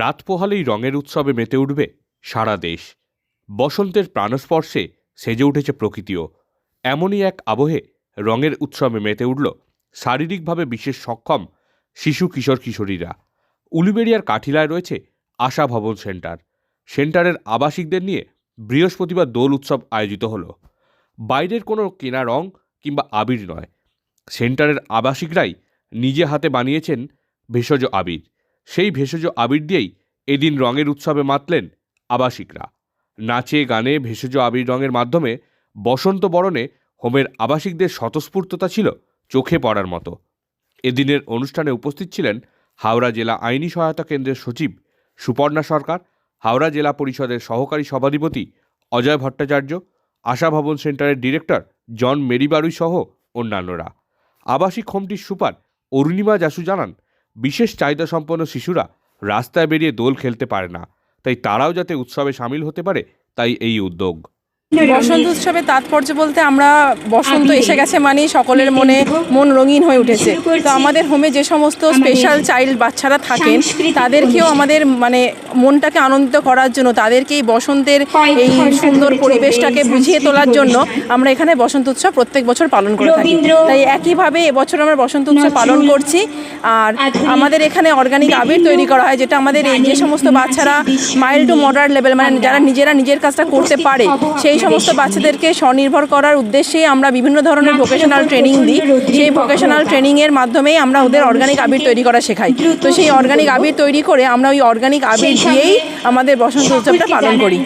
রাত পোহালেই রঙের উৎসবে মেতে উঠবে সারা দেশ। বসন্তের প্রাণস্পর্শে সেজে উঠেছে প্রকৃতিও। এমনই এক আবহে রঙের উৎসবে মেতে উঠল শারীরিকভাবে বিশেষ সক্ষম শিশু কিশোর কিশোরীরা। উলুবেড়িয়ার কাঠিলায় রয়েছে আশা ভবন সেন্টার। সেন্টারের আবাসিকদের নিয়ে বৃহস্পতিবার দোল উৎসব আয়োজিত হলো। বাইরের কোনো কেনা রং কিংবা আবির নয়, সেন্টারের আবাসিকরাই নিজে হাতে বানিয়েছেন ভেষজ আবির। সেই ভেষজ আবির দিয়েই এদিন রঙের উৎসবে মাতলেন আবাসিকরা। নাচে গানে ভেষজ আবির রঙের মাধ্যমে বসন্ত বরণে হোমের আবাসিকদের স্বতঃস্ফূর্ততা ছিল চোখে পড়ার মতো। এদিনের অনুষ্ঠানে উপস্থিত ছিলেন হাওড়া জেলা আইনি সহায়তা কেন্দ্রের সচিব সুপর্ণা সরকার, হাওড়া জেলা পরিষদের সহকারী সভাধিপতি অজয় ভট্টাচার্য, আশা ভবন সেন্টারের ডিরেক্টর জন মেরিবারুই সহ অন্যান্যরা। আবাসিক হোমটির সুপার অরুণিমা যাসু জানান, বিশেষ চাহিদা সম্পন্ন শিশুরা রাস্তায় বেরিয়ে দোল খেলতে পারে না, তাই তারাও যাতে উৎসবে সামিল হতে পারে তাই এই উদ্যোগ। বসন্ত উৎসবের তাৎপর্য বলতে আমরা বসন্ত এসে গেছে মানে সকলের মন রঙিন হয়ে উঠেছে। তো আমাদের হোমে যে সমস্ত স্পেশাল চাইল্ড বাচ্চারা থাকেন তাদেরকেও আমাদের মনটাকে আনন্দিত করার জন্য, তাদেরকে এই বসন্তের এই সুন্দর পরিবেশটাকে বুঝিয়ে তোলার জন্য আমরা এখানে বসন্ত উৎসব প্রত্যেক বছর পালন করে থাকি। তাই একইভাবে এবছর আমরা বসন্ত উৎসব পালন করছি। আর আমাদের এখানে অর্গানিক আবির তৈরি করা হয়, যেটা আমাদের এই যে সমস্ত বাচ্চারা মাইল্ড টু মডারেট লেভেল মানে যারা নিজের কাজটা করতে পারে সেই সমস্ত বাচ্চাদেরকে স্বনির্ভর করার উদ্দেশ্যে আমরা বিভিন্ন ধরনের ভোকেশনাল ট্রেনিং দিই। সেই ভোকেশনাল ট্রেনিংয়ের মাধ্যমেই আমরা ওদের অর্গানিক আবির তৈরি করা শেখাই। তো সেই অর্গানিক আবির তৈরি করে আমরা ওই অর্গানিক আবির দিয়েই আমাদের বসন্ত উৎসবটা পালন করি।